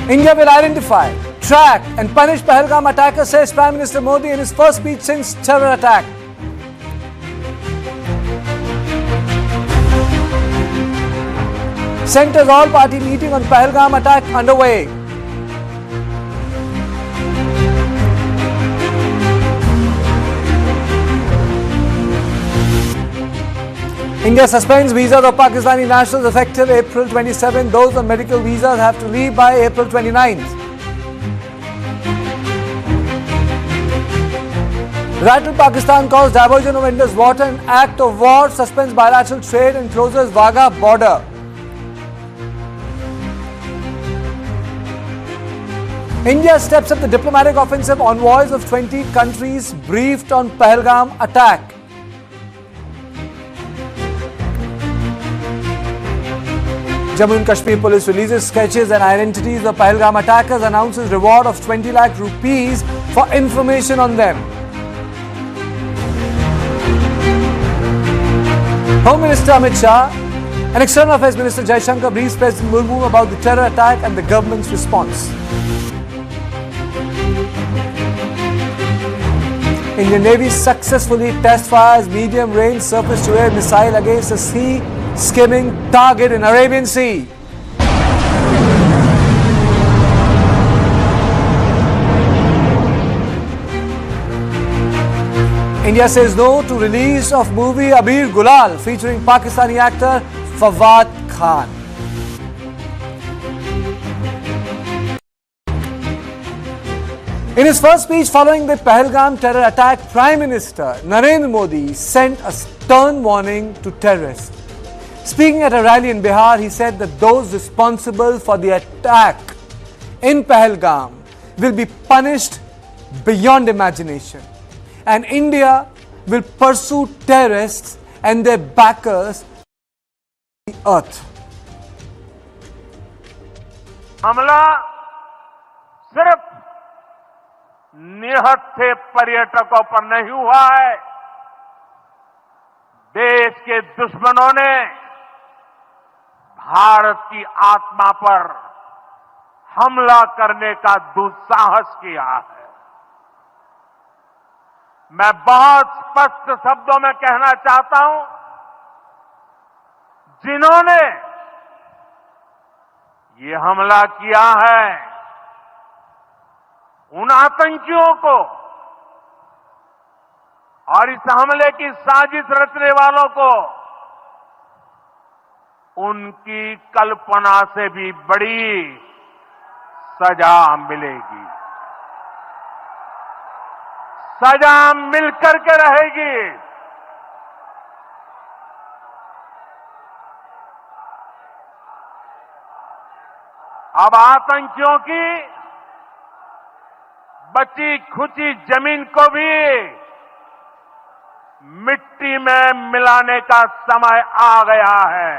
India will identify, track and punish Pahalgam attackers, says Prime Minister Modi in his first speech since terror attack. Centre's all-party meeting on Pahalgam attack underway. India suspends visas of Pakistani nationals effective April 27. Those on medical visas have to leave by April 29th. Rattle Pakistan calls diversion of Indus water an act of war, suspends bilateral trade and closes Wagah border. India steps up the diplomatic offensive. Envoys of 20 countries briefed on Pahalgam attack. Jammu and Kashmir police releases sketches and identities of Pahalgam attackers, announces reward of 20 lakh rupees for information on them. Home Minister Amit Shah and External Affairs Minister Jaishankar briefs President Murmu about the terror attack and the government's response. Indian Navy successfully test fires medium-range surface-to-air missile against a sea-skimming target in Arabian Sea. India says no to release of movie Abir Gulal featuring Pakistani actor Fawad Khan. In his first speech following the Pahalgam terror attack, Prime Minister Narendra Modi sent a stern warning to terrorists. Speaking at a rally in Bihar, he said that those responsible for the attack in Pahalgam will be punished beyond imagination, and India will pursue terrorists and their backers on the earth. हमला सिर्फ निहत्थे पर्यटकों पर नहीं हुआ है। देश के दुश्मनों ने भारत की आत्मा पर हमला करने का दुस्साहस किया है। मैं बहुत स्पष्ट शब्दों में कहना चाहता हूं, जिन्होंने ये हमला किया है, उन आतंकियों को और इस हमले की साजिश रचने वालों को उनकी कल्पना से भी बड़ी सजा मिलेगी। सजा मिलकर के रहेगी। अब आतंकियों की बची खुची जमीन को भी मिट्टी में मिलाने का समय आ गया है।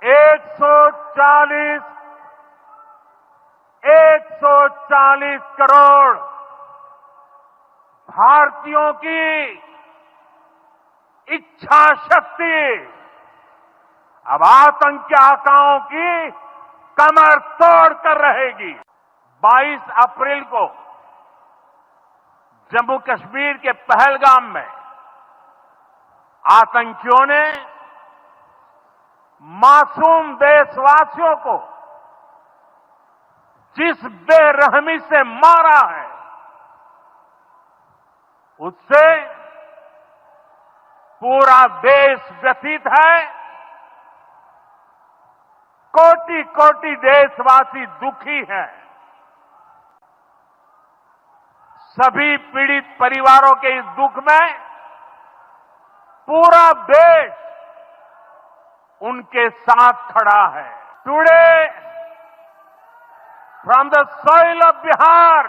एक सौ चालीस करोड़ भारतीयों की इच्छा शक्ति अब आतंकी आकाओं की कमर तोड़ कर रहेगी। 22 अप्रैल को जम्मू कश्मीर के पहलगाम में आतंकियों ने मासूम देशवासियों को जिस बेरहमी से मारा है, उससे पूरा देश व्यथित है। कोटि कोटि देशवासी दुखी हैं। सभी पीड़ित परिवारों के इस दुख में पूरा देश उनके साथ खड़ा है। Today from the soil of Bihar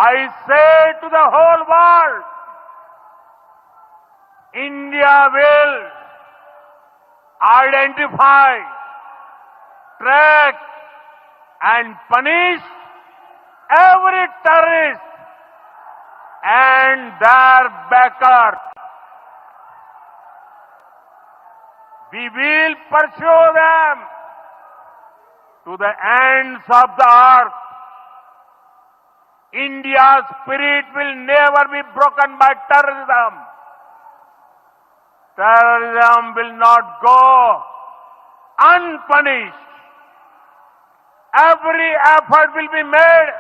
I say to the whole world, India will identify, track and punish every terrorist and their backer We will pursue them to the ends of the earth. India's spirit will never be broken by terrorism. Terrorism will not go unpunished. Every effort will be made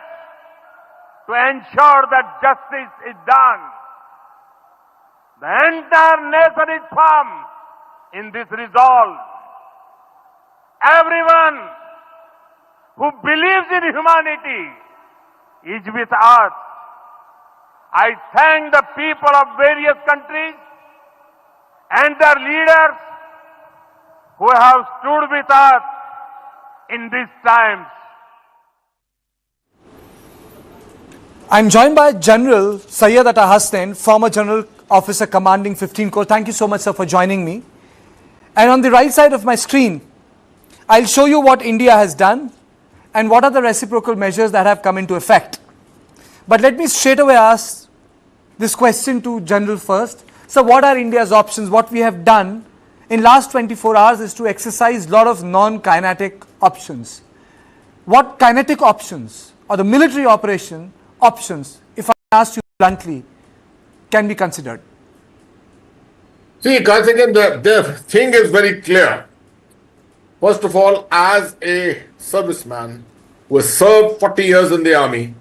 to ensure that justice is done. The entire nation is firm in this resolve. Everyone who believes in humanity is with us. I thank the people of various countries and their leaders who have stood with us in these times. I'm joined by General Syed Atta Hasnain, former General Officer commanding 15 Corps. Thank you so much, sir, for joining me. And on the right side of my screen, I'll show you what India has done and what are the reciprocal measures that have come into effect. But let me straight away ask this question to General first. So what are India's options? What we have done in last 24 hours is to exercise a lot of non-kinetic options. What kinetic options or the military operation options, if I ask you bluntly, can be considered? See, Karthikeyan, the thing is very clear. First of all, as a serviceman who has served 40 years in the army,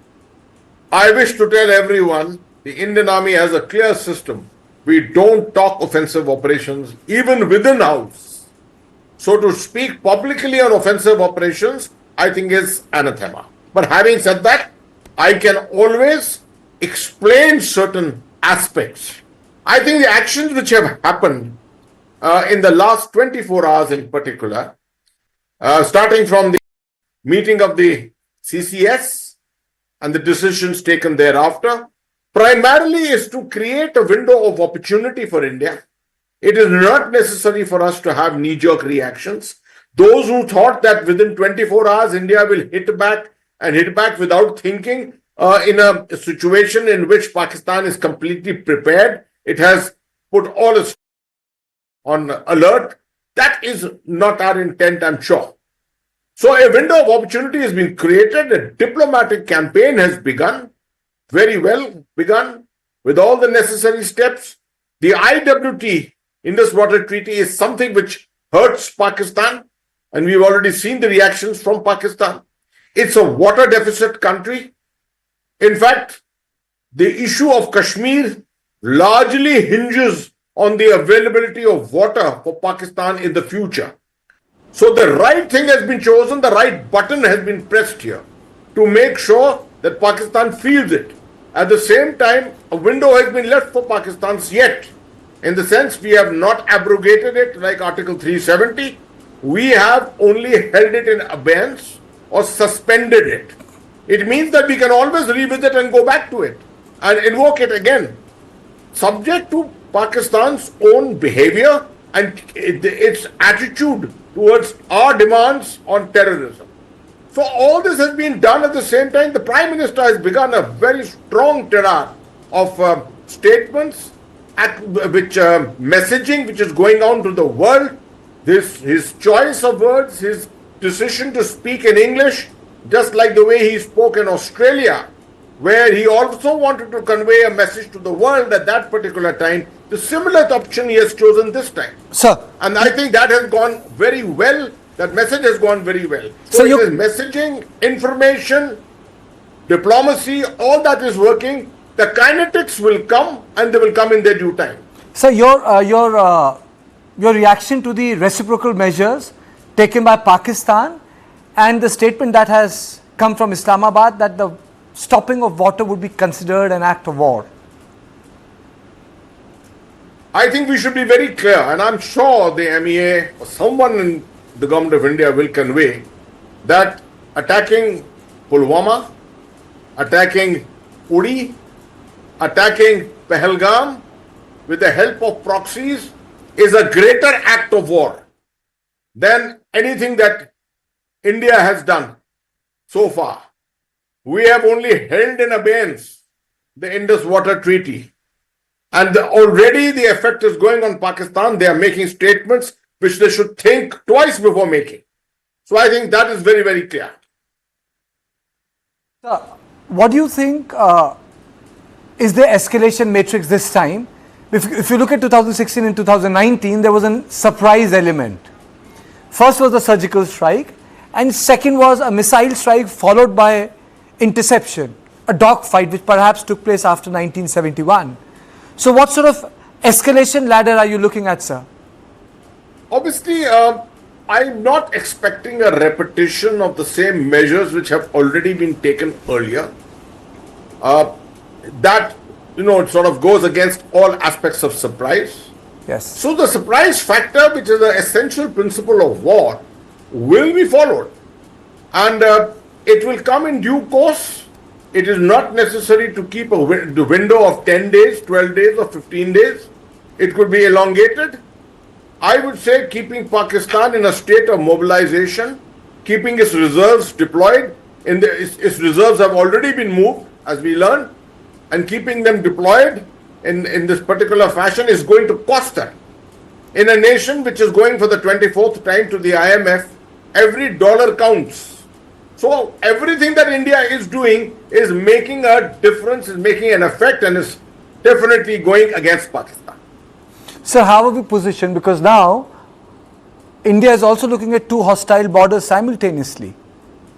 I wish to tell everyone the Indian Army has a clear system. We don't talk offensive operations, even within house. So to speak publicly on offensive operations, I think is anathema. But having said that, I can always explain certain aspects. I think the actions which have happened in the last 24 hours in particular, starting from the meeting of the CCS and the decisions taken thereafter, primarily is to create a window of opportunity for India. It is not necessary for us to have knee-jerk reactions. Those who thought that within 24 hours India will hit back and hit back without thinking in a situation in which Pakistan is completely prepared, it has put all its on alert. That is not our intent, I'm sure. So a window of opportunity has been created. A diplomatic campaign has begun, very well begun, with all the necessary steps. The IWT, Indus Water Treaty, is something which hurts Pakistan, and we've already seen the reactions from Pakistan. It's a water deficit country. In fact, the issue of Kashmir largely hinges on the availability of water for Pakistan in the future. So the right thing has been chosen, the right button has been pressed here to make sure that Pakistan feels it. At the same time, a window has been left for Pakistan's yet. In the sense, we have not abrogated it like Article 370. We have only held it in abeyance or suspended it. It means that we can always revisit and go back to it and invoke it again, subject to Pakistan's own behavior and its attitude towards our demands on terrorism. So all this has been done at the same time. The Prime Minister has begun a very strong tirade of statements, messaging which is going on to the world. His choice of words, his decision to speak in English, just like the way he spoke in Australia, where he also wanted to convey a message to the world at that particular time. The similar option he has chosen this time. Sir. And I think that has gone very well. That message has gone very well. So it is messaging, information, diplomacy, all that is working. The kinetics will come and they will come in their due time. So your reaction to the reciprocal measures taken by Pakistan and the statement that has come from Islamabad that the stopping of water would be considered an act of war? I think we should be very clear, and I'm sure the MEA or someone in the government of India will convey that attacking Pulwama, attacking Uri, attacking Pahalgam with the help of proxies is a greater act of war than anything that India has done so far. We have only held in abeyance the Indus Water Treaty. And already the effect is going on Pakistan. They are making statements which they should think twice before making. So I think that is very, very clear. What do you think is the escalation matrix this time? If you look at 2016 and 2019, there was a surprise element. First was the surgical strike, and second was a missile strike followed by interception, a dogfight which perhaps took place after 1971. So what sort of escalation ladder are you looking at, sir? Obviously, I'm not expecting a repetition of the same measures which have already been taken earlier. That, it sort of goes against all aspects of surprise. Yes. So the surprise factor, which is an essential principle of war, will be followed. And it will come in due course. It is not necessary to keep the window of 10 days, 12 days or 15 days. It could be elongated. I would say keeping Pakistan in a state of mobilization, keeping its reserves deployed. Its reserves have already been moved, as we learned, and keeping them deployed in this particular fashion is going to cost them. In a nation which is going for the 24th time to the IMF, every dollar counts. So everything that India is doing is making a difference, is making an effect, and is definitely going against Pakistan. Sir, how are we positioned? Because now India is also looking at two hostile borders simultaneously,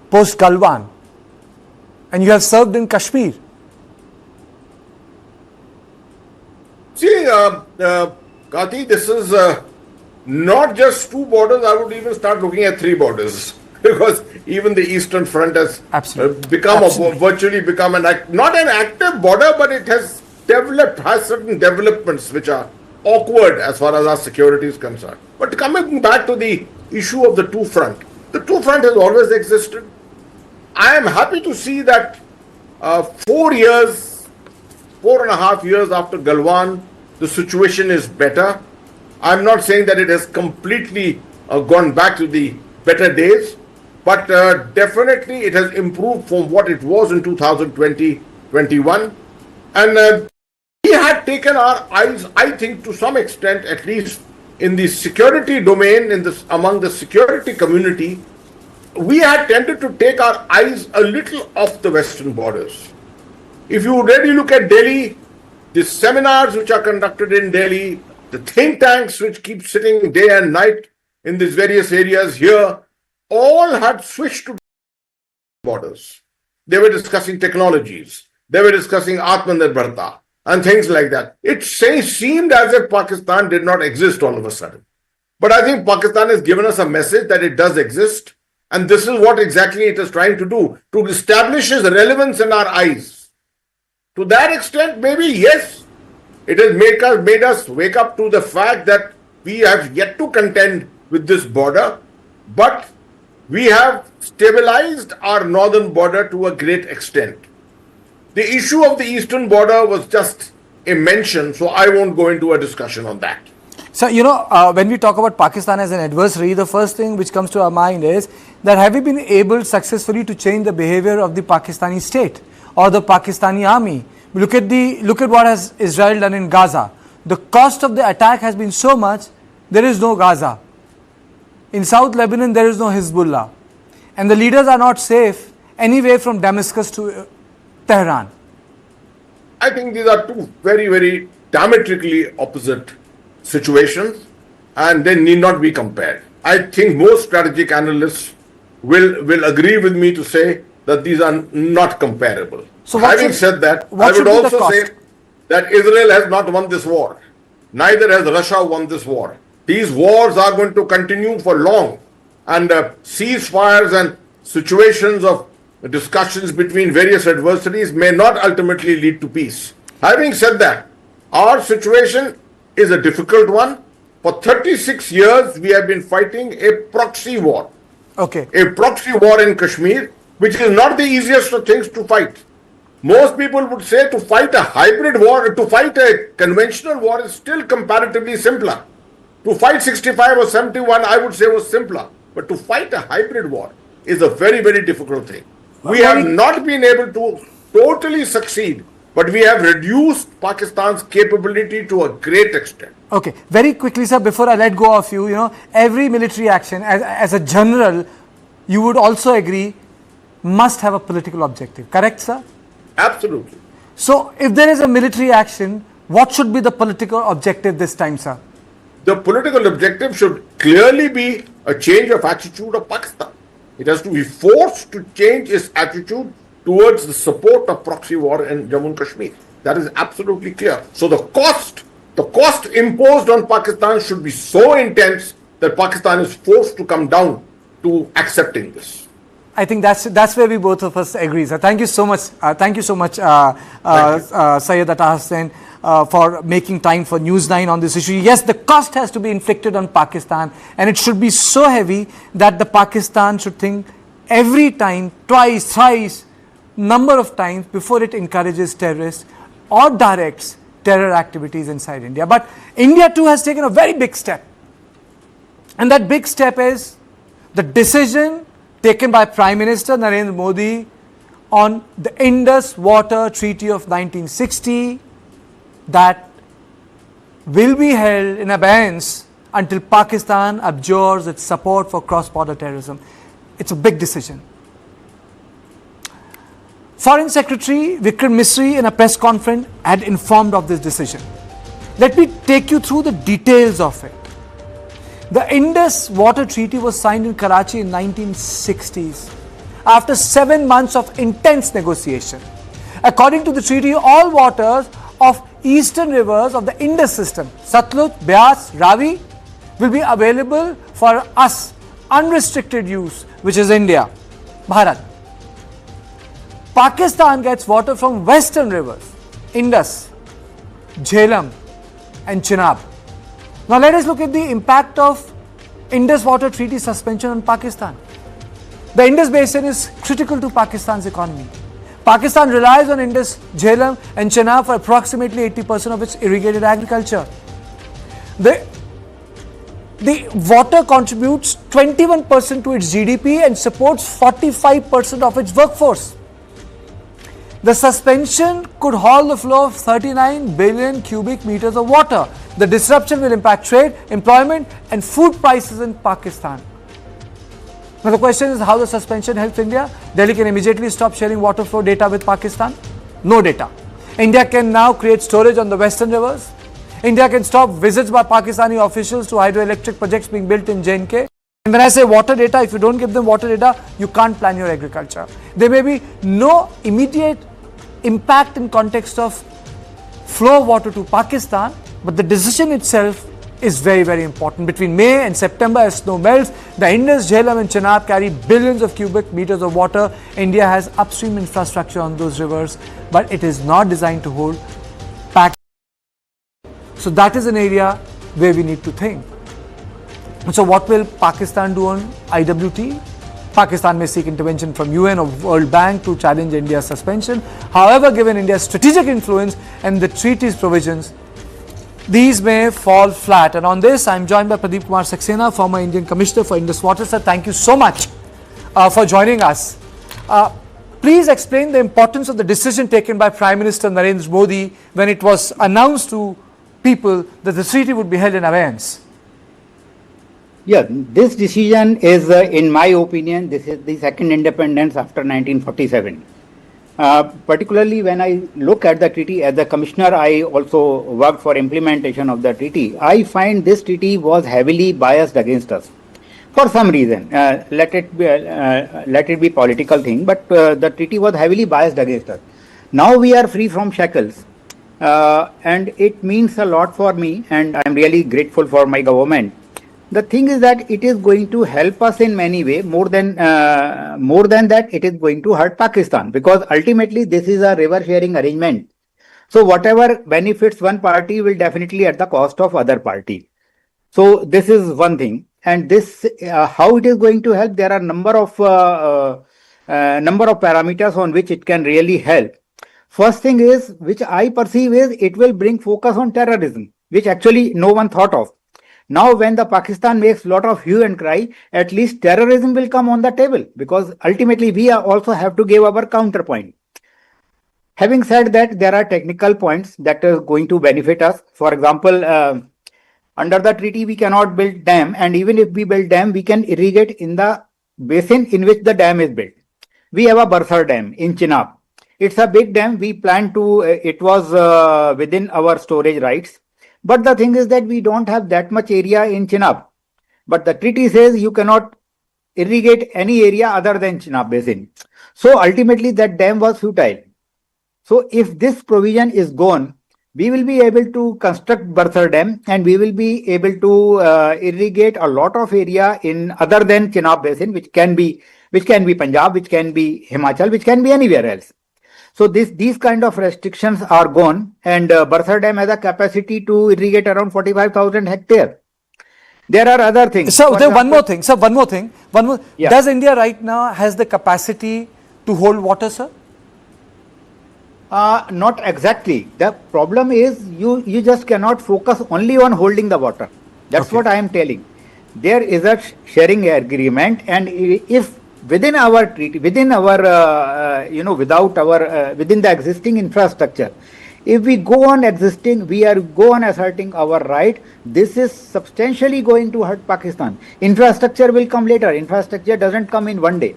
post Galwan, and you have served in Kashmir. See, Kati, this is not just two borders. I would even start looking at three borders, because even the Eastern Front has virtually become not an active border, but it has certain developments which are awkward as far as our security is concerned. But coming back to the issue of the two front has always existed. I am happy to see that 4.5 years after Galwan, the situation is better. I'm not saying that it has completely gone back to the better days, but definitely it has improved from what it was in 2020-21. And we had taken our eyes, I think, to some extent, at least in the security domain, among the security community, we had tended to take our eyes a little off the western borders. If you really look at Delhi, the seminars which are conducted in Delhi, the think tanks which keep sitting day and night in these various areas here, all had switched to borders. They were discussing technologies. They were discussing Atmanirbharta and things like that. It seemed as if Pakistan did not exist all of a sudden. But I think Pakistan has given us a message that it does exist. And this is what exactly it is trying to do, to establish its relevance in our eyes. To that extent, maybe yes, it has made us wake up to the fact that we have yet to contend with this border, but we have stabilized our northern border to a great extent. The issue of the eastern border was just a mention, so I won't go into a discussion on that. So, when we talk about Pakistan as an adversary, the first thing which comes to our mind is that have we been able successfully to change the behavior of the Pakistani state or the Pakistani army? Look at what has Israel done in Gaza. The cost of the attack has been so much, there is no Gaza. In South Lebanon, there is no Hezbollah. And the leaders are not safe anyway from Damascus to Tehran. I think these are two very, very diametrically opposite situations, and they need not be compared. I think most strategic analysts will agree with me to say that these are not comparable. So having said that, I would also say that Israel has not won this war. Neither has Russia won this war. These wars are going to continue for long, and ceasefires and situations of discussions between various adversaries may not ultimately lead to peace. Having said that, our situation is a difficult one. For 36 years, we have been fighting a proxy war. Okay. A proxy war in Kashmir, which is not the easiest of things to fight. Most people would say to fight a hybrid war, to fight a conventional war is still comparatively simpler. To fight 65 or 71, I would say was simpler. But to fight a hybrid war is a very, very difficult thing. We have not been able to totally succeed but we have reduced Pakistan's capability to a great extent. Okay, very quickly, sir, before I let go of you, every military action, as a general, you would also agree, must have a political objective. Correct, sir? Absolutely. So, if there is a military action, what should be the political objective this time, sir? The political objective should clearly be a change of attitude of Pakistan. It has to be forced to change its attitude towards the support of proxy war in Jammu and Kashmir. That is absolutely clear. So the cost imposed on Pakistan should be so intense that Pakistan is forced to come down to accepting this. I think that's where we both of us agree, sir. Thank you so much. Thank you so much, Syed Atta Hussain, for making time for News9 on this issue. Yes, the cost has to be inflicted on Pakistan, and it should be so heavy that the Pakistan should think every time, twice, thrice, number of times before it encourages terrorists or directs terror activities inside India. But India too has taken a very big step. And that big step is the decision taken by Prime Minister Narendra Modi on the Indus Water Treaty of 1960 that will be held in abeyance until Pakistan abjures its support for cross-border terrorism. It's a big decision. Foreign Secretary Vikram Misri in a press conference had informed of this decision. Let me take you through the details of it. The Indus Water Treaty was signed in Karachi in 1960s after 7 months of intense negotiation. According to the treaty, all waters of eastern rivers of the Indus system, Satluj, Beas, Ravi, will be available for us, unrestricted use, which is India, Bharat. Pakistan gets water from western rivers, Indus, Jhelum and Chenab. Now let us look at the impact of Indus Water Treaty suspension on Pakistan. The Indus Basin is critical to Pakistan's economy. Pakistan relies on Indus, Jhelum and Chenab for approximately 80% of its irrigated agriculture. The water contributes 21% to its GDP and supports 45% of its workforce. The suspension could halt the flow of 39 billion cubic meters of water. The disruption will impact trade, employment and food prices in Pakistan. Now the question is how the suspension helps India. Delhi can immediately stop sharing water flow data with Pakistan. No data. India can now create storage on the western rivers. India can stop visits by Pakistani officials to hydroelectric projects being built in J&K. And when I say water data, if you don't give them water data, you can't plan your agriculture. There may be no immediate impact in context of flow of water to Pakistan, but the decision itself is very, very important. Between May and September, as snow melts, the Indus, Jhelum and Chenab carry billions of cubic meters of water. India has upstream infrastructure on those rivers, but it is not designed to hold back. So that is an area where we need to think. So what will Pakistan do on IWT? Pakistan may seek intervention from UN or World Bank to challenge India's suspension. However, given India's strategic influence and the treaty's provisions, these may fall flat. And on this, I am joined by Pradeep Kumar Saxena, former Indian Commissioner for Indus Water. Sir, thank you so much for joining us. Please explain the importance of the decision taken by Prime Minister Narendra Modi when it was announced to people that the treaty would be held in abeyance. Yeah, this decision is, in my opinion, this is the second independence after 1947. Particularly when I look at the treaty, as a commissioner, I also worked for implementation of the treaty. I find this treaty was heavily biased against us for some reason. Let it be political thing, but the treaty was heavily biased against us. Now we are free from shackles, and it means a lot for me, and I am really grateful for my government. The thing is that it is going to help us in many ways. More than that, it is going to hurt Pakistan, because ultimately this is a river sharing arrangement. So whatever benefits one party will definitely at the cost of other party. So this is one thing. And this how it is going to help, there are number of parameters on which it can really help. First thing is, which I perceive, is it will bring focus on terrorism, which actually no one thought of. Now when the Pakistan makes lot of hue and cry, at least terrorism will come on the table, because ultimately we also have to give our counterpoint. Having said that, there are technical points that are going to benefit us. For example, under the treaty, we cannot build dam, and even if we build dam, we can irrigate in the basin in which the dam is built. We have a Barsar dam in Chenab. It's a big dam. We plan to, it was within our storage rights. But the thing is that we don't have that much area in Chenab. But the treaty says you cannot irrigate any area other than Chenab basin. So ultimately that dam was futile. So if this provision is gone, we will be able to construct Barsar dam and we will be able to irrigate a lot of area in other than Chenab basin, which can be Punjab, which can be Himachal, which can be anywhere else. So these kind of restrictions are gone, and Barsar dam has a capacity to irrigate around 45,000 hectares. There are other things. So there one more thing. Yeah. Does India right now has the capacity to hold water, sir? Not exactly. The problem is you just cannot focus only on holding the water. That's Okay. what I am telling. There is a sharing agreement, and if within our treaty, within our within the existing infrastructure, if we go on asserting our right, this is substantially going to hurt Pakistan. Infrastructure will come later. Infrastructure doesn't come in one day.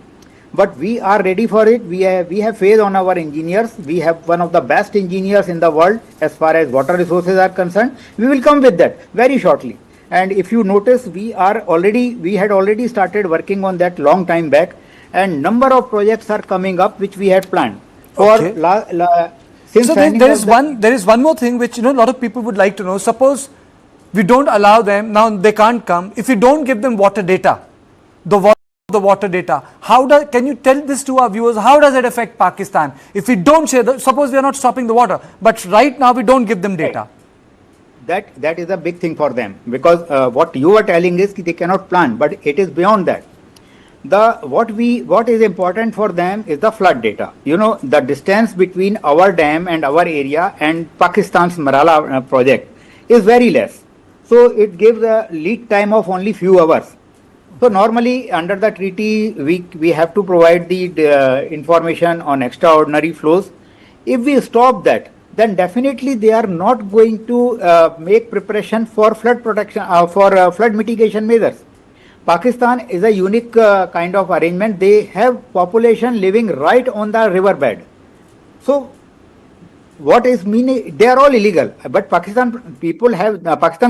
But we are ready for it. We have faith on our engineers. We have one of the best engineers in the world as far as water resources are concerned. We will come with that very shortly. And if you notice, we had already started working on that long time back, and number of projects are coming up which we had planned. Okay. So there is one more thing which a lot of people would like to know. Suppose we don't allow them, now they can't come. If we don't give them water data, the water data, can you tell this to our viewers? How does it affect Pakistan? If we don't share, suppose we are not stopping the water, but right now we don't give them data. That is a big thing for them, because what you are telling is they cannot plan, but it is beyond that. What is important for them is the flood data. The distance between our dam and our area and Pakistan's Marala project is very less. So it gives a lead time of only few hours. So normally under the treaty, we have to provide the information on extraordinary flows. If we stop that, then definitely they are not going to make preparation for flood protection, for flood mitigation measures. Pakistan is a unique kind of arrangement. They have population living right on the riverbed. So what is meaning? They are all illegal, but Pakistan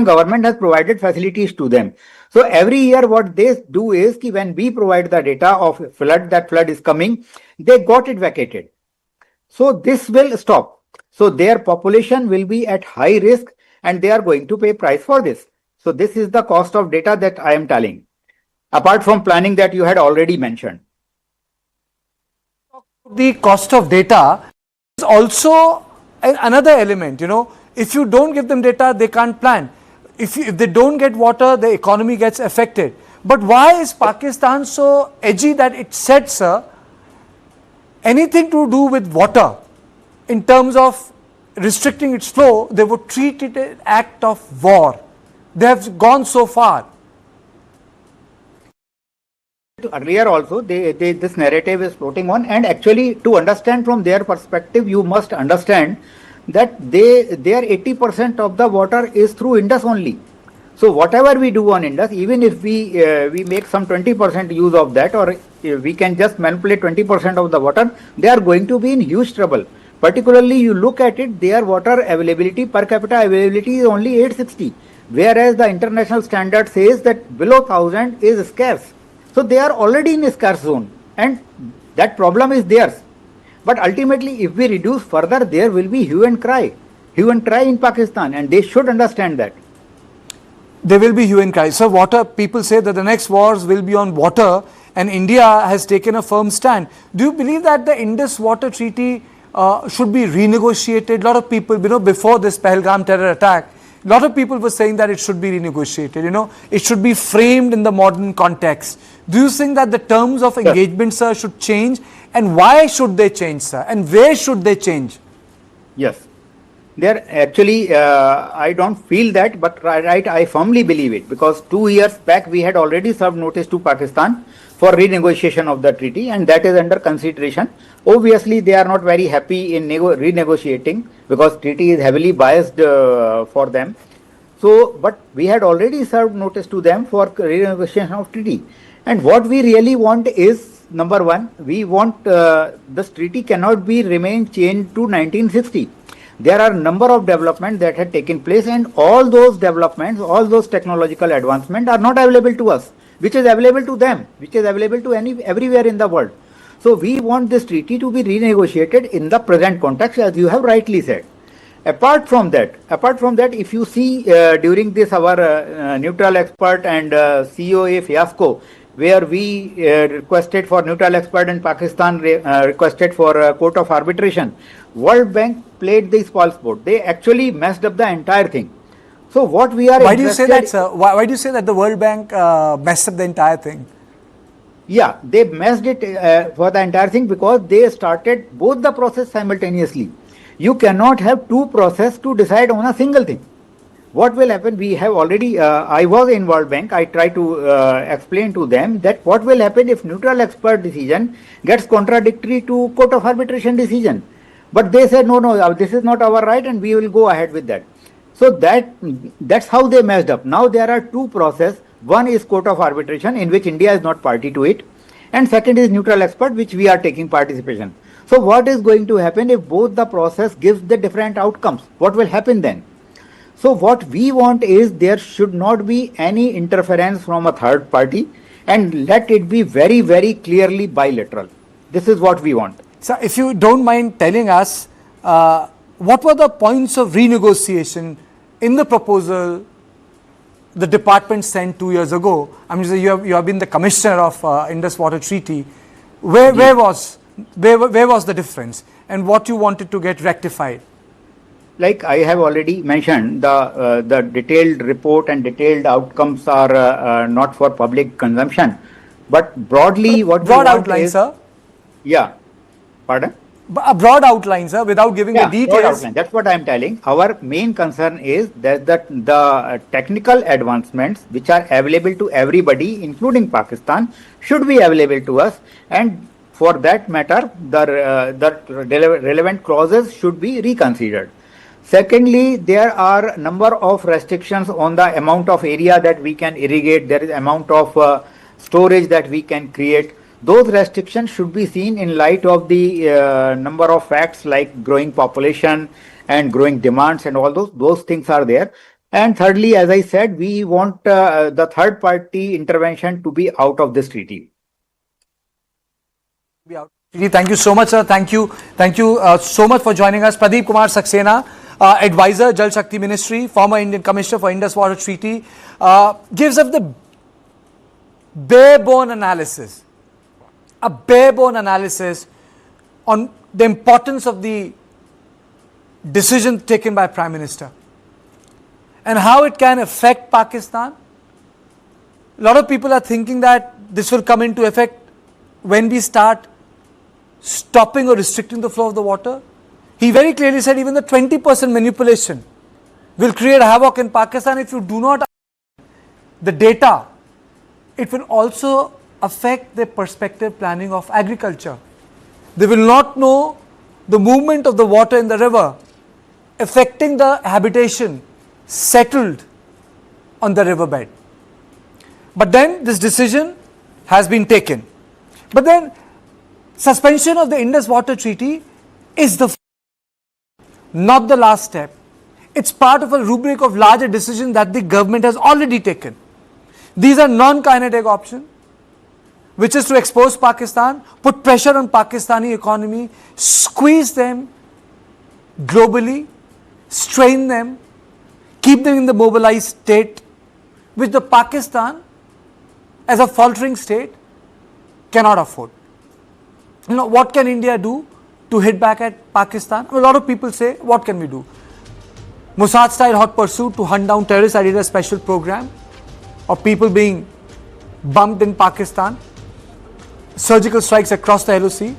government has provided facilities to them. So every year what they do is when we provide the data of that flood is coming, they got it vacated. So this will stop. So their population will be at high risk and they are going to pay price for this. So this is the cost of data that I am telling, apart from planning that you had already mentioned. The cost of data is also another element. If you don't give them data, they can't plan. If they don't get water, the economy gets affected. But why is Pakistan so edgy that it said, sir, anything to do with water in terms of restricting its flow, they would treat it an act of war. They have gone so far. Earlier also, this narrative is floating on, and actually to understand from their perspective, you must understand that their 80% of the water is through Indus only. So whatever we do on Indus, even if we make some 20% use of that, or we can just manipulate 20% of the water, they are going to be in huge trouble. Particularly, you look at it, their water availability, per capita availability is only 860, whereas the international standard says that below 1000 is scarce. So they are already in a scarce zone, and that problem is theirs. But ultimately, if we reduce further, there will be hue and cry in Pakistan, and they should understand that. There will be hue and cry. So water, people say that the next wars will be on water, and India has taken a firm stand. Do you believe that the Indus Water Treaty should be renegotiated? A lot of people, before this Pahalgam terror attack, a lot of people were saying that it should be renegotiated, it should be framed in the modern context. Do you think that the terms of engagement, sir, should change? And why should they change, sir? And where should they change? Yes. There actually, I don't feel that, but I firmly believe it, because 2 years back we had already served notice to Pakistan for renegotiation of the treaty, and that is under consideration. Obviously, they are not very happy in renegotiating because treaty is heavily biased for them. So, but we had already served notice to them for renegotiation of treaty. And what we really want is, number one, we want this treaty cannot be remain chained to 1960. There are a number of developments that had taken place, and all those developments, all those technological advancements are not available to us, which is available to them, which is available to everywhere in the world. So we want this treaty to be renegotiated in the present context, as you have rightly said. Apart from that, if you see during this our neutral expert and COA fiasco, where we requested for neutral expert and Pakistan requested for a court of arbitration, World Bank played the spoilsport. They actually messed up the entire thing. So what we are Why do you say that, sir? Why do you say that the World Bank messed up the entire thing? Yeah, they messed it for the entire thing because they started both the process simultaneously. You cannot have two processes to decide on a single thing. What will happen? We have already, I was in World Bank, I tried to explain to them that what will happen if neutral expert decision gets contradictory to court of arbitration decision. But they said, no, this is not our right and we will go ahead with that. So that's how they messed up. Now there are two processes. One is court of arbitration, in which India is not party to it. And second is neutral expert, which we are taking participation. So what is going to happen if both the process gives the different outcomes? What will happen then? So what we want is there should not be any interference from a third party, and let it be very, very clearly bilateral. This is what we want. Sir, if you don't mind telling us, what were the points of renegotiation in the proposal the department sent 2 years ago? I mean, you have been the commissioner of Indus Water Treaty. Where was the difference, and what you wanted to get rectified? Like I have already mentioned, the detailed report and detailed outcomes are not for public consumption. But broadly, what broad we want outline, is, sir. Yeah, pardon. A broad outline, sir, without giving the details. Broad outline. That's what I am telling. Our main concern is that the technical advancements which are available to everybody, including Pakistan, should be available to us, and for that matter, the relevant clauses should be reconsidered. Secondly, there are a number of restrictions on the amount of area that we can irrigate. There is amount of storage that we can create. Those restrictions should be seen in light of the number of facts like growing population and growing demands, and all those things are there. And thirdly, as I said, we want the third party intervention to be out of this treaty. Thank you so much, sir. Thank you so much for joining us. Pradeep Kumar Saxena, advisor, Jal Shakti Ministry, former Indian Commissioner for Indus Water Treaty, gives us the bare-bone analysis, a bare-bone analysis on the importance of the decision taken by Prime Minister and how it can affect Pakistan. A lot of people are thinking that this will come into effect when we start stopping or restricting the flow of the water. He very clearly said even the 20% manipulation will create havoc in Pakistan if you do not the data. It will also affect the perspective planning of agriculture. They will not know the movement of the water in the river affecting the habitation settled on the riverbed. But then this decision has been taken. But then suspension of the Indus Water Treaty is not the last step. It's part of a rubric of larger decisions that the government has already taken. These are non-kinetic options, which is to expose Pakistan, put pressure on Pakistani economy, squeeze them globally, strain them, keep them in the mobilized state, which the Pakistan as a faltering state cannot afford. You know, what can India do to hit back at Pakistan? A lot of people say, what can we do? Mossad style hot pursuit to hunt down terrorists. I did a special program of people being bumped in Pakistan. Surgical strikes across the LOC,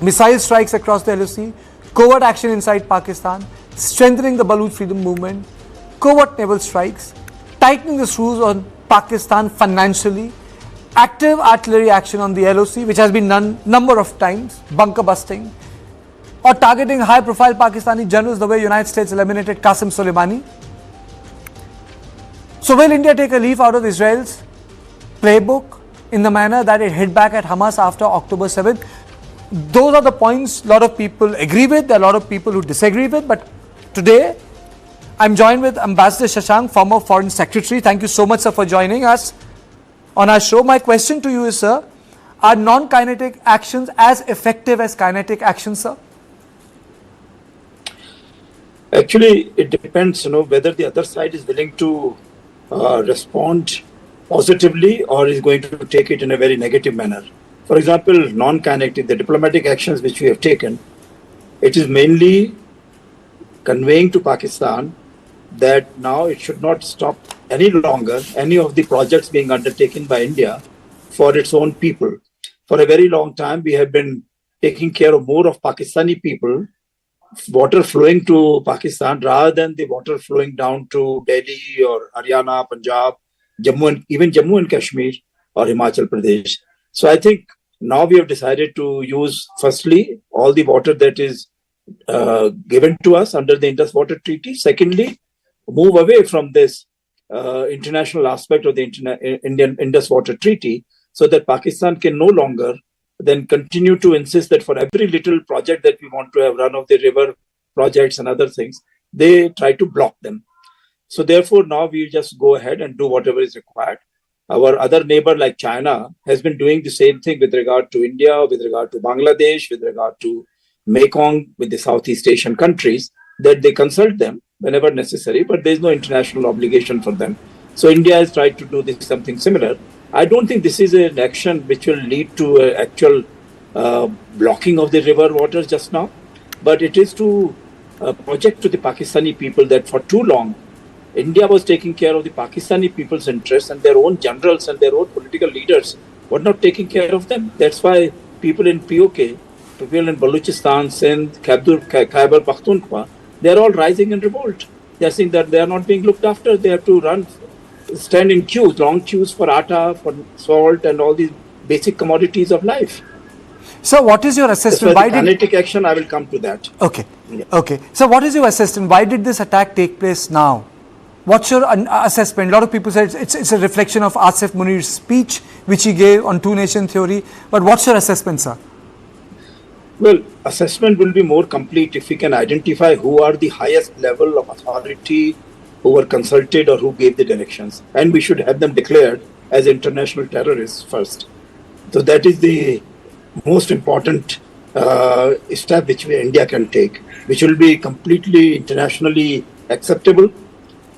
missile strikes across the LOC, covert action inside Pakistan, strengthening the Baluch freedom movement, covert naval strikes, tightening the screws on Pakistan financially, active artillery action on the LOC, which has been done number of times, bunker busting, or targeting high-profile Pakistani generals the way United States eliminated Qasem Soleimani. So will India take a leaf out of Israel's playbook in the manner that it hit back at Hamas after October 7th? Those are the points a lot of people agree with, there are a lot of people who disagree with, but today I'm joined with Ambassador Shashank, former Foreign Secretary. Thank you so much, sir, for joining us on our show. My question to you is, sir, are non-kinetic actions as effective as kinetic actions, sir? Actually, it depends, whether the other side is willing to respond positively or is going to take it in a very negative manner. For example, non-kinetic, the diplomatic actions which we have taken, it is mainly conveying to Pakistan that now it should not stop any longer any of the projects being undertaken by India for its own people. For a very long time, we have been taking care of more of Pakistani people, water flowing to Pakistan rather than the water flowing down to Delhi or Haryana, Punjab, even Jammu and Kashmir or Himachal Pradesh. So I think now we have decided to use firstly all the water that is given to us under the Indus Water Treaty. Secondly, move away from this international aspect of the Indian Indus Water Treaty so that Pakistan can no longer then continue to insist that for every little project that we want to have run of the river projects and other things, they try to block them. So therefore, now we just go ahead and do whatever is required. Our other neighbor like China has been doing the same thing with regard to India, with regard to Bangladesh, with regard to Mekong, with the Southeast Asian countries, that they consult them whenever necessary, but there is no international obligation for them. So India has tried to do this something similar. I don't think this is an action which will lead to an actual blocking of the river waters just now, but it is to project to the Pakistani people that for too long, India was taking care of the Pakistani people's interests and their own generals and their own political leaders were not taking care of them. That's why people in POK, people in Balochistan, Sindh, Khyber Pakhtunkhwa, they are all rising in revolt. They are saying that they are not being looked after. They have to stand in queues, long queues for atta, for salt and all these basic commodities of life. So what is your assessment? Why kinetic action, I will come to that. Okay. Yeah. Okay. So what is your assessment? Why did this attack take place now? What's your assessment? A lot of people say it's a reflection of Asif Munir's speech, which he gave on two-nation theory. But what's your assessment, sir? Well, assessment will be more complete if we can identify who are the highest level of authority who were consulted or who gave the directions. And we should have them declared as international terrorists first. So that is the most important step which India can take, which will be completely internationally acceptable,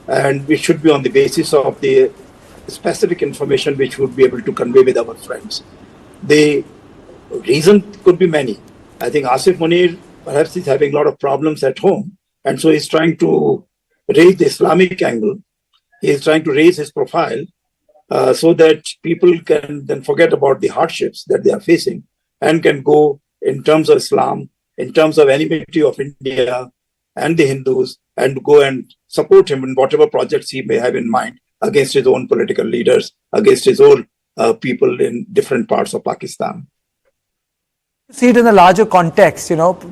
and which should be on the basis of the specific information which would be able to convey with our friends. The reason could be many. I think Asif Munir perhaps is having a lot of problems at home, and so he's trying to raise the Islamic angle. He is trying to raise his profile so that people can then forget about the hardships that they are facing and can go in terms of Islam, in terms of enmity of India and the Hindus, and go and support him in whatever projects he may have in mind against his own political leaders, against his own people in different parts of Pakistan. See it in a larger context,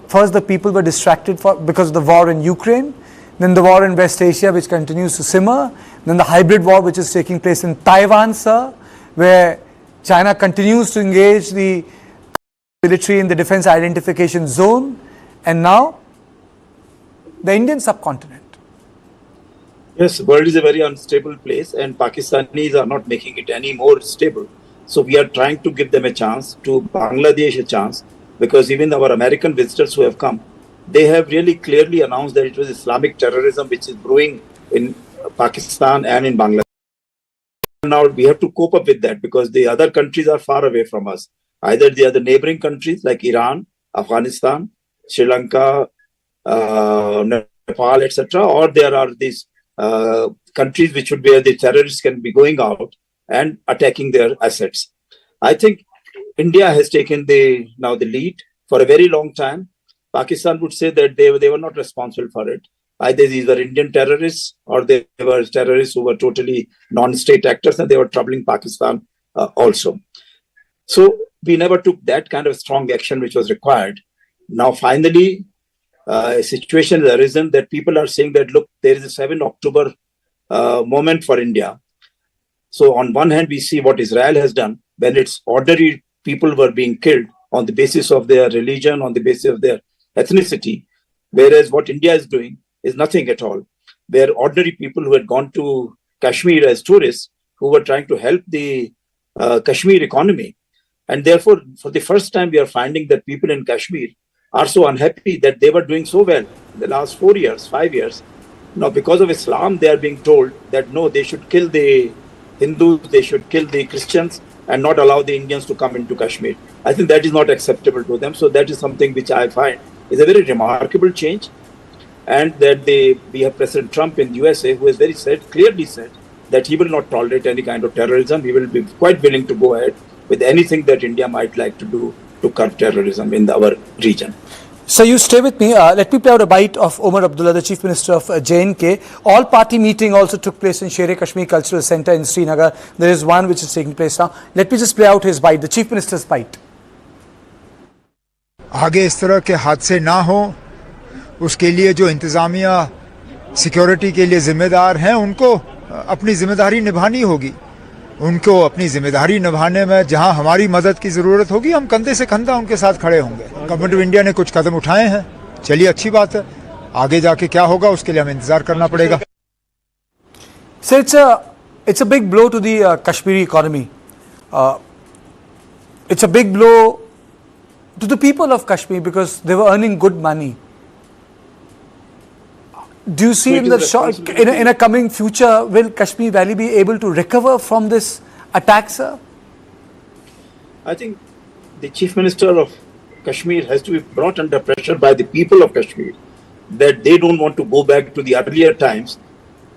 first the people were distracted because of the war in Ukraine, then the war in West Asia which continues to simmer, then the hybrid war which is taking place in Taiwan, sir, where China continues to engage the military in the defense identification zone, and now the Indian subcontinent. Yes, the world is a very unstable place and Pakistanis are not making it any more stable. So we are trying to give them a chance, to Bangladesh a chance, because even our American visitors who have come, they have really clearly announced that it was Islamic terrorism which is brewing in Pakistan and in Bangladesh. Now we have to cope up with that because the other countries are far away from us. Either they are the neighboring countries like Iran, Afghanistan, Sri Lanka, Nepal, etc., or there are these countries which would be where the terrorists can be going out and attacking their assets. I think India has taken now the lead for a very long time. Pakistan would say that they were not responsible for it. Either these were Indian terrorists or they were terrorists who were totally non-state actors and they were troubling Pakistan also. So we never took that kind of strong action which was required. Now, finally, a situation has arisen that people are saying that, look, there is a 7 October moment for India. So on one hand, we see what Israel has done when its ordinary people were being killed on the basis of their religion, on the basis of their ethnicity, whereas what India is doing is nothing at all, where ordinary people who had gone to Kashmir as tourists, who were trying to help the Kashmir economy. And therefore, for the first time, we are finding that people in Kashmir are so unhappy that they were doing so well in the last 4 years, 5 years. Now, because of Islam, they are being told that no, they should kill the Hindus, they should kill the Christians and not allow the Indians to come into Kashmir. I think that is not acceptable to them. So that is something which I find is a very remarkable change. And that we have President Trump in the USA who has clearly said that he will not tolerate any kind of terrorism. He will be quite willing to go ahead with anything that India might like to do to curb terrorism in our region. So you stay with me. Let me play out a bite of Omar Abdullah, the Chief Minister of J&K. All-party meeting also took place in Sher-e-Kashmir Cultural Centre in Srinagar. There is one which is taking place now. Let me just play out his bite, the Chief Minister's bite. आगे इस तरह के हादसे ना हो, उसके लिए जो इंतजामिया सिक्योरिटी के लिए जिम्मेदार हैं, उनको अपनी जिम्मेदारी निभानी होगी. उनको अपनी जिम्मेदारी निभाने में जहां हमारी मदद की जरूरत होगी, हम कंधे से कंधा उनके साथ खड़े होंगे. गवर्नमेंट ऑफ इंडिया ने कुछ कदम उठाए हैं, चलिए अच्छी बात है. आगे जाके क्या होगा उसके लिए हमें इंतजार करना पड़ेगा. So it's a big blow to the Kashmiri economy. It's a big blow to the people of Kashmir because they were earning good money. Do you see in a coming future, will Kashmir Valley be able to recover from this attack, sir? I think the Chief Minister of Kashmir has to be brought under pressure by the people of Kashmir that they don't want to go back to the earlier times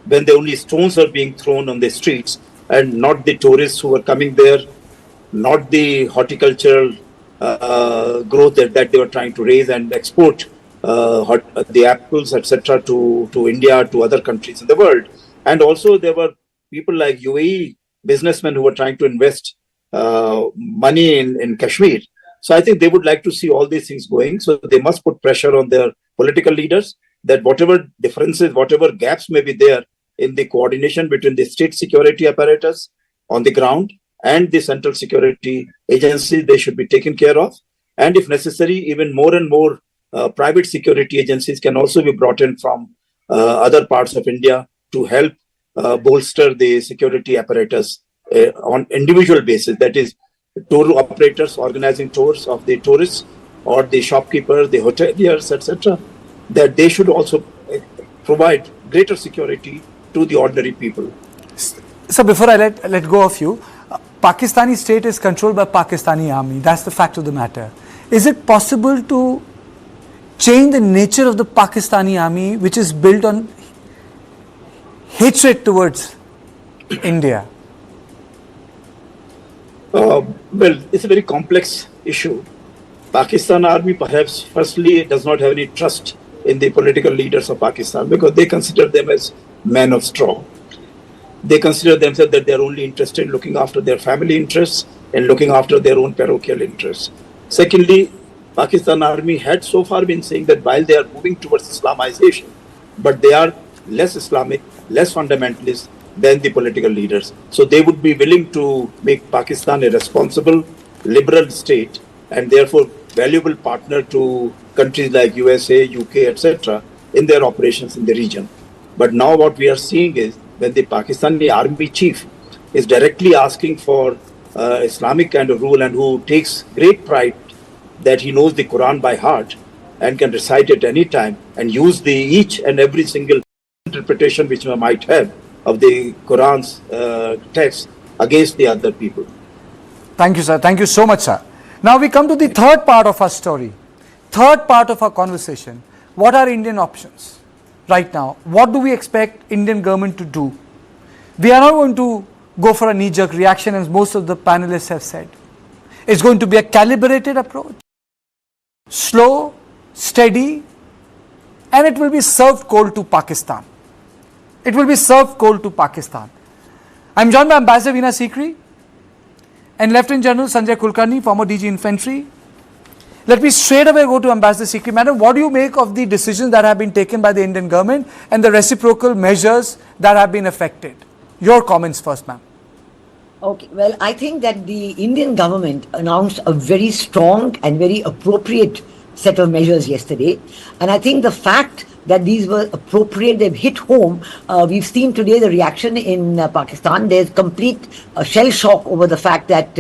when the only stones are being thrown on the streets and not the tourists who are coming there, not the horticultural growth that they were trying to raise and export the apples, etc., to India, to other countries in the world. And also there were people like UAE businessmen who were trying to invest money in Kashmir. So I think they would like to see all these things going. So they must put pressure on their political leaders that whatever differences, whatever gaps may be there in the coordination between the state security apparatus on the ground and the central security agencies, they should be taken care of. And if necessary, even more and more private security agencies can also be brought in from other parts of India to help bolster the security apparatus on individual basis. That is, tour operators organizing tours of the tourists or the shopkeepers, the hoteliers, etc. That they should also provide greater security to the ordinary people. So before I let go of you, Pakistani state is controlled by Pakistani army. That's the fact of the matter. Is it possible to change the nature of the Pakistani army, which is built on hatred towards India? Well, it's a very complex issue. Pakistan army perhaps firstly does not have any trust in the political leaders of Pakistan because they consider them as men of straw. They consider themselves that they are only interested in looking after their family interests and looking after their own parochial interests. Secondly, Pakistan army had so far been saying that while they are moving towards Islamization, but they are less Islamic, less fundamentalist than the political leaders. So they would be willing to make Pakistan a responsible, liberal state and therefore valuable partner to countries like USA, UK, etc. in their operations in the region. But now what we are seeing is when the Pakistani army chief is directly asking for Islamic kind of rule and who takes great pride that he knows the Quran by heart and can recite it any time and use the each and every single interpretation which one might have of the Quran's text against the other people. Thank you, sir. Thank you so much, sir. Now we come to the third part of our story, third part of our conversation. What are Indian options right now? What do we expect Indian government to do? We are not going to go for a knee-jerk reaction, as most of the panelists have said. It's going to be a calibrated approach, slow, steady, and it will be served cold to Pakistan. It will be served cold to Pakistan. I'm joined by Ambassador Veena Sikri. and Lieutenant General Sanjay Kulkarni, former DG Infantry. Let me straight away go to Ambassador Sikri. Madam, what do you make of the decisions that have been taken by the Indian government and the reciprocal measures that have been effected? Your comments first, ma'am. Okay, well, I think that the Indian government announced a very strong and very appropriate set of measures yesterday. And I think the fact that these were appropriate, they've hit home. We've seen today the reaction in Pakistan. There's complete shell shock over the fact that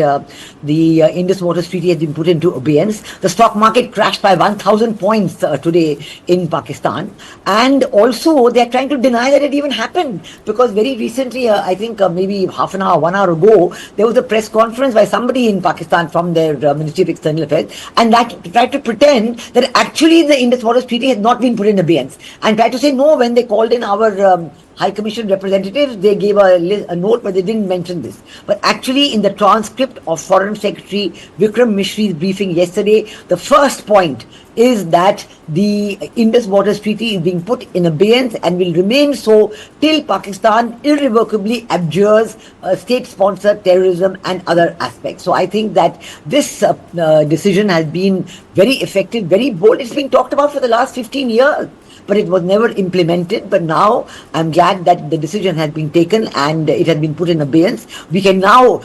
the Indus Waters Treaty has been put into abeyance. The stock market crashed by 1,000 points today in Pakistan. And also, they're trying to deny that it even happened. Because very recently, I think maybe half an hour, 1 hour ago, there was a press conference by somebody in Pakistan from their Ministry of External Affairs, and that tried to pretend that actually the Indus Waters Treaty has not been put in abeyance. And tried to say no when they called in our High Commission representatives, they gave a note, but they didn't mention this. But actually, in the transcript of Foreign Secretary Vikram Mishri's briefing yesterday, the first point is that the Indus Waters Treaty is being put in abeyance and will remain so till Pakistan irrevocably abjures state-sponsored terrorism and other aspects. So I think that this decision has been very effective, very bold. It's been talked about for the last 15 years. But it was never implemented. But now I'm glad that the decision has been taken and it has been put in abeyance. We can now,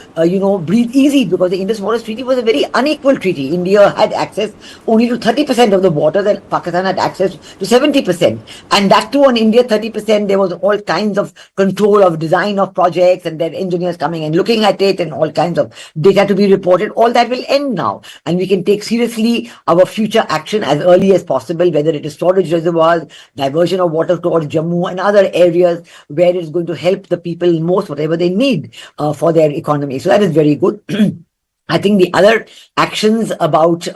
breathe easy, because the Indus Waters Treaty was a very unequal treaty. India had access only to 30% of the waters and Pakistan had access to 70%. And that too, on India, 30%, there was all kinds of control of design of projects and then engineers coming and looking at it and all kinds of data to be reported. All that will end now. And we can take seriously our future action as early as possible, whether it is storage reservoirs, diversion of water towards Jammu and other areas where it's going to help the people most, whatever they need for their economy. So that is very good. I think the other actions about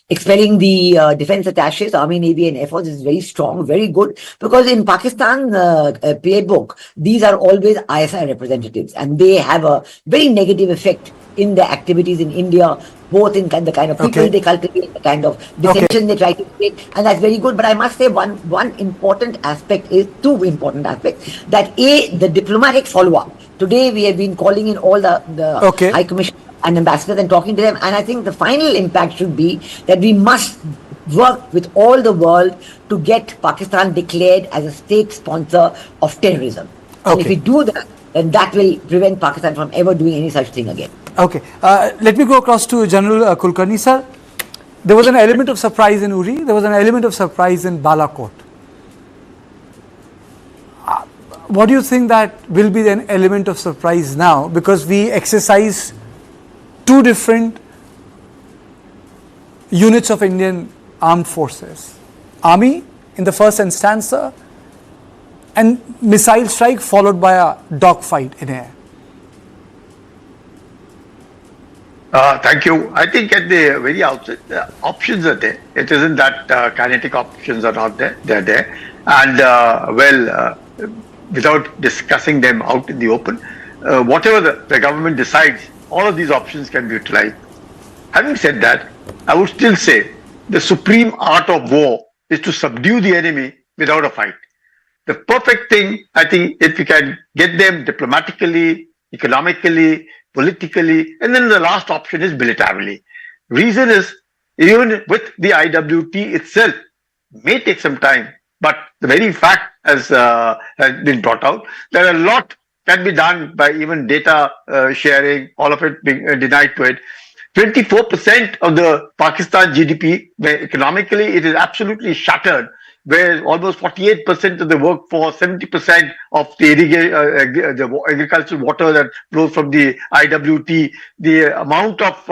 expelling the defense attaches, Army, Navy and Air Force is very strong, very good, because in Pakistan playbook, these are always ISI representatives and they have a very negative effect in their activities in India, both in the kind of people they cultivate, the kind of dissension they try to create, and that's very good. But I must say one important aspect is, two important aspects, that the diplomatic follow-up. Today we have been calling in all the High Commission and ambassadors and talking to them, and I think the final impact should be that we must work with all the world to get Pakistan declared as a state sponsor of terrorism. And if we do that, then that will prevent Pakistan from ever doing any such thing again. Okay, let me go across to General Kulkarni, sir. There was an element of surprise in Uri, there was an element of surprise in Balakot. What do you think that will be an element of surprise now? Because we exercise two different units of Indian armed forces. Army in the first instance, and missile strike followed by a dogfight in air. Thank you. I think at the very outset, options are there. It isn't that kinetic options are not there. They're there. And without discussing them out in the open, whatever the government decides, all of these options can be utilized. Having said that, I would still say the supreme art of war is to subdue the enemy without a fight. The perfect thing, I think, if we can get them diplomatically, economically, politically, and then the last option is militarily. Reason is, even with the IWT itself, may take some time, but the very fact has been brought out that a lot can be done by even data sharing, all of it being denied to it. 24% of the Pakistan GDP, where economically it is absolutely shattered, where almost 48% of the workforce, 70% of the agricultural water that flows from the IWT, the amount of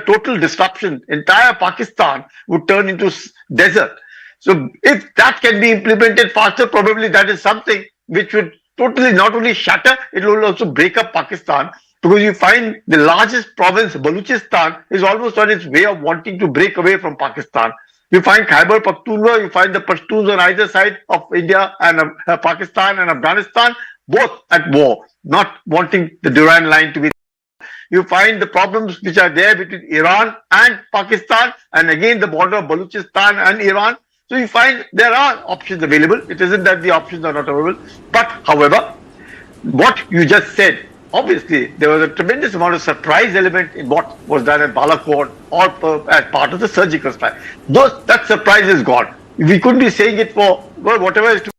total disruption, entire Pakistan would turn into desert. So if that can be implemented faster, probably that is something which would totally not only shatter, it will also break up Pakistan. Because you find the largest province, Balochistan, is almost on its way of wanting to break away from Pakistan. You find Khyber Pakhtunkhwa, you find the Pashtuns on either side of India and Pakistan and Afghanistan, both at war, not wanting the Durand line to be. You find the problems which are there between Iran and Pakistan, and again the border of Balochistan and Iran. So you find there are options available. It isn't that the options are not available. But however, what you just said obviously there was a tremendous amount of surprise element in what was done at Balakot or as part of the surgical strike. That surprise is gone. We couldn't be saying it for whatever is to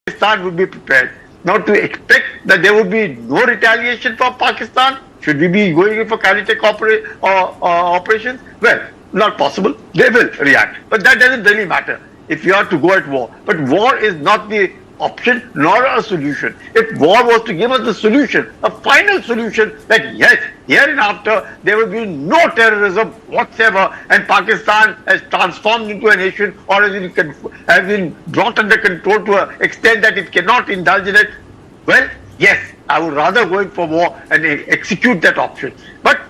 Pakistan would be prepared. Now to expect that there would be no retaliation from Pakistan, should we be going in for kinetic operations? Well, not possible. They will react. But that doesn't really matter if you are to go at war. But war is not the option nor a solution. If war was to give us the solution, a final solution that yes, hereinafter there will be no terrorism whatsoever and Pakistan has transformed into a nation or has been brought under control to an extent that it cannot indulge in it, well, yes, I would rather go in for war and execute that option. But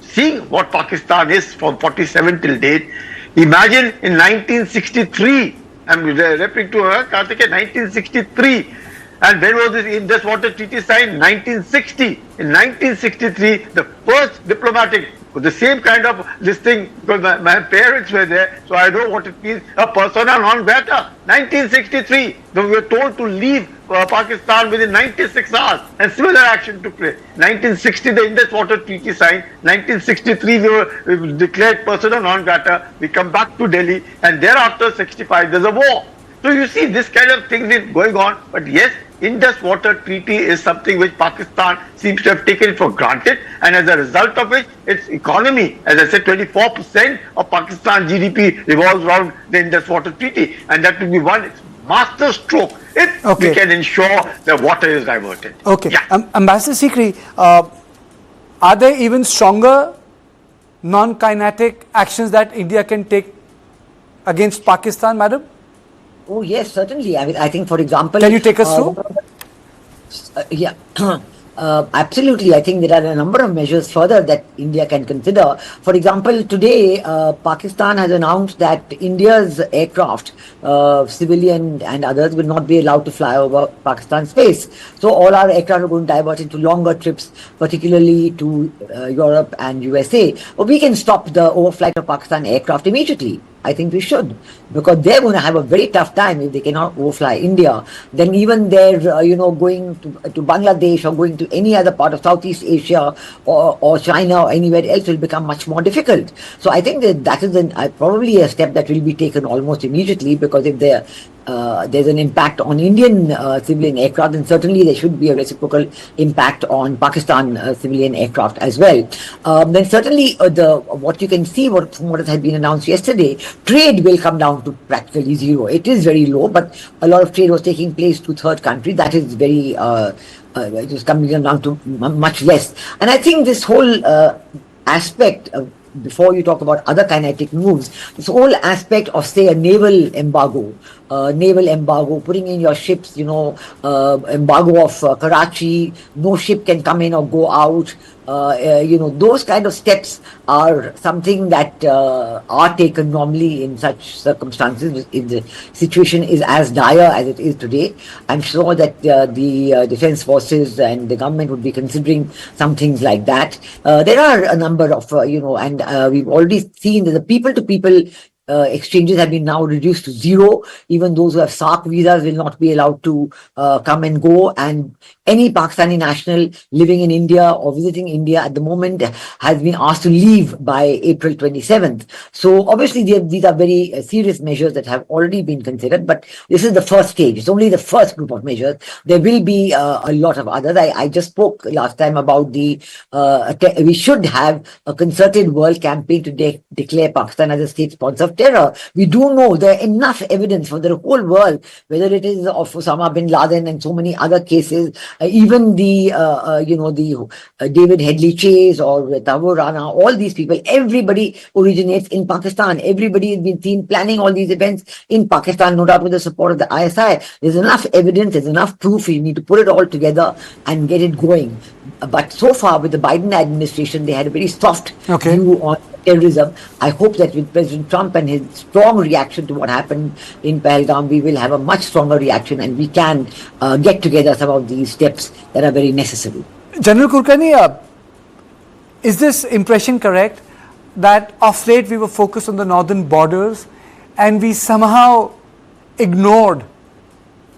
seeing what Pakistan is from 47 till date, imagine in 1963, I'm referring to her, Karthike, 1963. And when was this Indus Water Treaty signed? 1960. In 1963, the first diplomatic, with the same kind of this thing, because my parents were there, so I know what it means, a persona non grata. 1963, we were told to leave Pakistan within 96 hours, and similar action took place. 1960, the Indus Water Treaty signed. 1963, we were declared persona non grata. We come back to Delhi, and thereafter, 65, there's a war. So you see, this kind of thing is going on. But yes, Indus Water Treaty is something which Pakistan seems to have taken for granted, and as a result of which, its economy, as I said, 24% of Pakistan's GDP revolves around the Indus Water Treaty, and that will be one master stroke if we can ensure that water is diverted. Okay. Yeah. Ambassador Sikri, are there even stronger non-kinetic actions that India can take against Pakistan, madam? Oh yes, certainly. I mean, I think, for example, can you take us through? Yeah. Absolutely. I think there are a number of measures further that India can consider. For example, today Pakistan has announced that India's aircraft, civilian and others, will not be allowed to fly over Pakistan space. So all our aircraft are going to divert into longer trips, particularly to Europe and USA. But we can stop the overflight of Pakistan aircraft immediately. I think we should, because they're going to have a very tough time if they cannot overfly India. Then even their, going to Bangladesh or going to any other part of Southeast Asia or China or anywhere else will become much more difficult. So I think that is probably a step that will be taken almost immediately, because if there's an impact on Indian civilian aircraft, then certainly there should be a reciprocal impact on Pakistan civilian aircraft as well. Then certainly what you can see from what has been announced yesterday, trade will come down to practically zero. It is very low, but a lot of trade was taking place to third countries. That is very, it is coming down to much less. And I think this whole aspect of, before you talk about other kinetic moves, this whole aspect of, say, a naval embargo, putting in your ships, embargo of Karachi, no ship can come in or go out, those kind of steps are something that are taken normally in such circumstances. If the situation is as dire as it is today, I'm sure that the defense forces and the government would be considering some things like that. There are a number of, and we've already seen that the people-to-people exchanges have been now reduced to zero. Even those who have SARC visas will not be allowed to come and go, and any Pakistani national living in India or visiting India at the moment has been asked to leave by April 27th. So obviously these are very serious measures that have already been considered, but this is the first stage. It's only the first group of measures. There will be a lot of others. I just spoke last time about we should have a concerted world campaign to declare Pakistan as a state sponsor of terror. We do know there are enough evidence for the whole world, whether it is of Osama bin Laden and so many other cases, even the David Headley chase or Tavor Rana, all these people, everybody originates in Pakistan. Everybody has been seen planning all these events in Pakistan, no doubt with the support of the ISI. There's enough evidence, there's enough proof. You need to put it all together and get it going. But so far with the Biden administration, they had a very soft view on terrorism. I hope that with President Trump and his strong reaction to what happened in Pahalgam, we will have a much stronger reaction, and we can get together some of these steps that are very necessary. General Kulkarni, is this impression correct that of late we were focused on the northern borders and we somehow ignored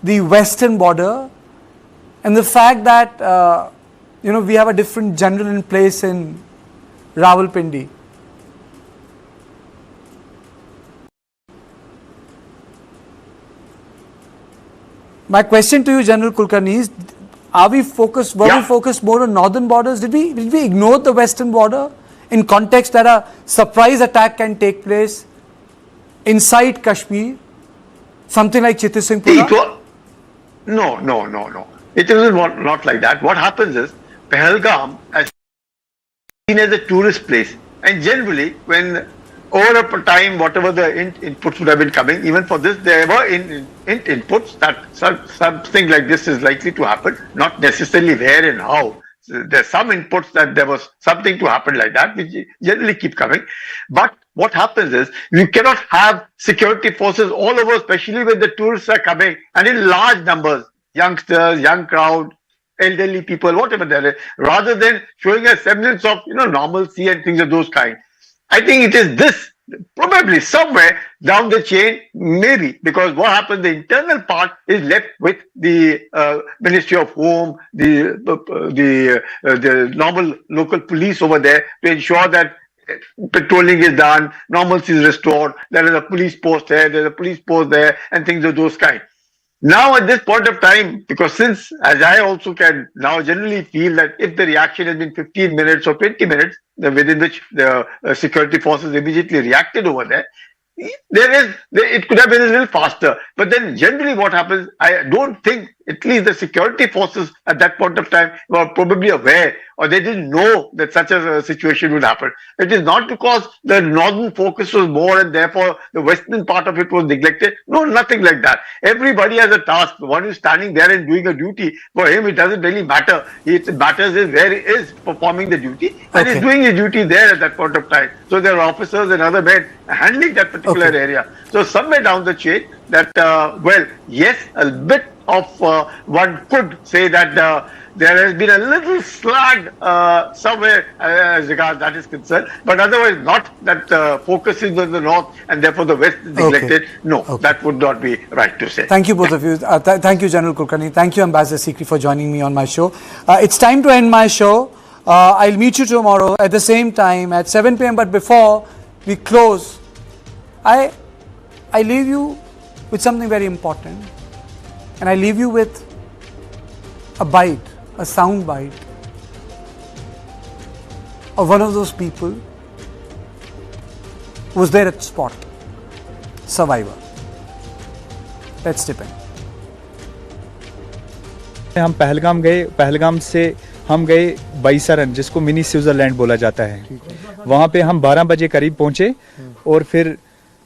the western border, and the fact that we have a different general in place in Rawalpindi. My question to you, General Kulkarni, is: were we focused more on northern borders? Did we ignore the western border in context that a surprise attack can take place inside Kashmir, something like Chittisingpura? No. It is not like that. What happens is Pahalgam is seen as a tourist place, and generally when over a time, whatever the inputs would have been coming, even for this, there were inputs that something like this is likely to happen, not necessarily where and how. So there's some inputs that there was something to happen like that, which generally keep coming. But what happens is, you cannot have security forces all over, especially when the tourists are coming, and in large numbers, youngsters, young crowd, elderly people, whatever there is, rather than showing a semblance of normalcy and things of those kind. I think it is this, probably somewhere down the chain, maybe, because what happens, the internal part is left with the Ministry of Home, the normal local police over there to ensure that patrolling is done, normalcy is restored, there is a police post here, there is a police post there, and things of those kind. Now at this point of time, because since, as I also can now generally feel that if the reaction has been 15 minutes or 20 minutes, within which the security forces immediately reacted over there, it could have been a little faster. But then generally what happens, I don't think at least the security forces at that point of time were probably aware, or they didn't know that such a situation would happen. It is not because the northern focus was more and therefore the western part of it was neglected. No, nothing like that. Everybody has a task. The one who's standing there and doing a duty, for him it doesn't really matter. It matters is where he is performing the duty, and he's doing his duty there at that point of time. So there are officers and other men handling that particular area. So somewhere down the chain that, yes, a bit of one could say that there has been a little slag somewhere as regards that is concerned, but otherwise not that focusing on the north and therefore the west is neglected. No, that would not be right to say. Thank you both of you. Thank you, General Kulkarni. Thank you, Ambassador Sikri, for joining me on my show. It's time to end my show. I'll meet you tomorrow at the same time at 7 p.m. But before we close, I leave you with something very important. And I leave you with a bite, a sound bite of one of those people who was there at the spot, survivor. Let's dip in. हम पहलगाम गए, पहलगाम से हम गए बाईसरन, जिसको mini Switzerland बोला जाता है। वहाँ पे हम 12 बजे करीब पहुँचे और फिर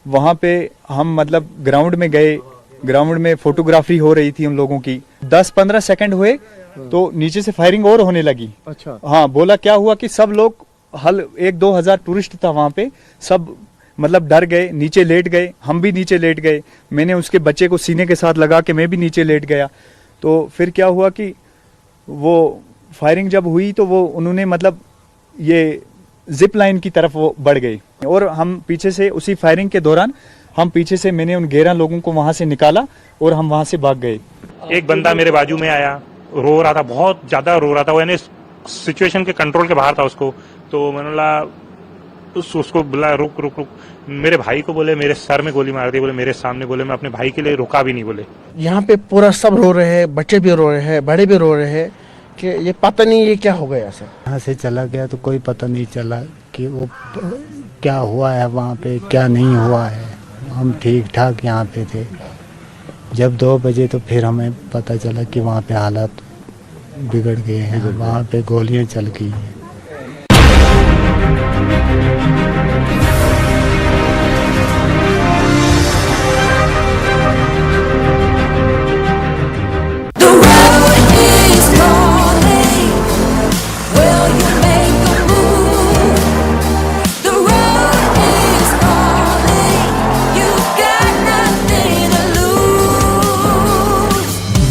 वहाँ पे हम मतलब ग्राउंड में गए। ग्राउंड में फोटोग्राफी हो रही थी उन लोगों की। 10-15 सेकंड हुए तो नीचे से फायरिंग और होने लगी। अच्छा। हाँ, बोला क्या हुआ कि सब लोग 1-2 हजार टूरिस्ट था वहाँ पे, सब मतलब डर गए, नीचे लेट गए, हम भी नीचे लेट गए। मैंने उसके बच्चे को सीने के साथ लगा के मैं भी नीचे लेट गया। तो फिर क्या हुआ कि वो फायरिंग जब हुई तो वो उन्होंने मतलब ये जिप लाइन की तरफ वो बढ़ गई और हम पीछे से उसी फायरिंग के दौरान हम पीछे से मैंने उन 11 लोगों को वहां से निकाला और हम वहां से भाग गए। एक बंदा मेरे बाजू में आया, रो रहा था, बहुत ज्यादा रो रहा था, वो यानी सिचुएशन के कंट्रोल के बाहर था उसको। तो मैंने बोला उसको बोला रुक। मेरे भाई को बोले मेरे सर में गोली मार दी, बोले मेरे सामने, बोले मैं अपने भाई के लिए रुका भी नहीं। बोले यहाँ पे पूरा सब रो रहे हैं, बच्चे भी रो रहे हैं, बड़े भी रो रहे हैं कि ये पता नहीं ये क्या हो गया सर। यहाँ से चला गया तो कोई पता नहीं चला कि वो क्या हुआ है, वहाँ पे क्या नहीं हुआ है। हम ठीक ठाक यहाँ पे थे। जब 2 बजे तो फिर हमें पता चला कि वहाँ पे हालात बिगड़ गए हैं, वहाँ पे गोलियाँ चल गई हैं।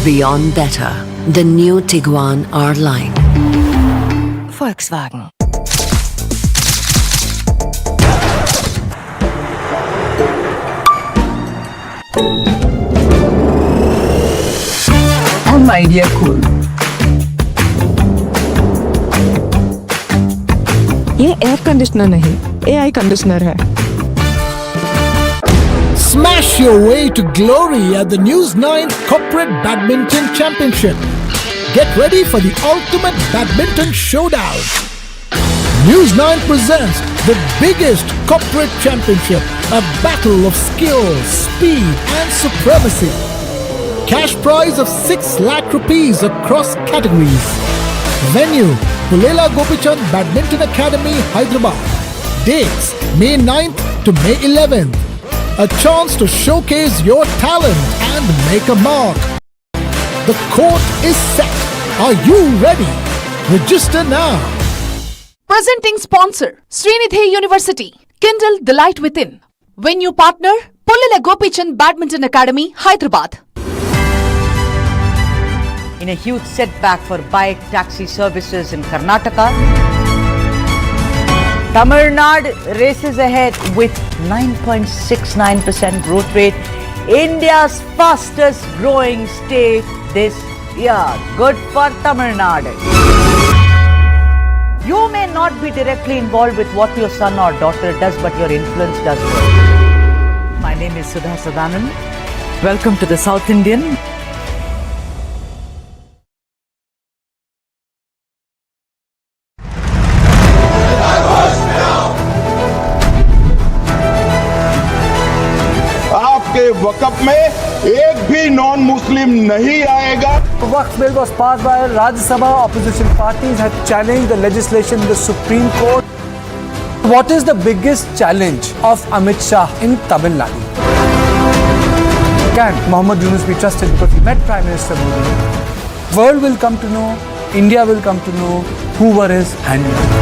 Beyond better, the new Tiguan R-Line. Volkswagen. On my dear cool. Air conditioner नहीं, AI कंडीशनर है। Smash your way to glory at the News9 Corporate Badminton Championship. Get ready for the ultimate badminton showdown. News9 presents the biggest corporate championship, a battle of skill, speed and supremacy. Cash prize of 6 lakh rupees across categories. Venue, Pulela Gopichand Badminton Academy, Hyderabad. Dates, May 9th to May 11th. A chance to showcase your talent and make a mark. The court is set. Are you ready? Register now. Presenting sponsor, Srinidhi University. Kindle the light within. Venue partner, Pulela Gopichand Badminton Academy, Hyderabad. In a huge setback for bike taxi services in Karnataka, Tamil Nadu races ahead with 9.69% growth rate. India's fastest growing state this year. Good for Tamil Nadu. You may not be directly involved with what your son or daughter does, but your influence does well. My name is Sudha Sadanand. Welcome to the South Indian. आपके वक़्फ़ में एक भी non Muslim नहीं आएगा. Waqf bill was passed by Rajya Sabha. Opposition parties have challenged the legislation in the Supreme Court. What is the biggest challenge of Amit Shah in Tamil Nadu? Can Mohammad Yunus be trusted because he met Prime Minister Modi? World will come to know, India will come to know who were his handlers.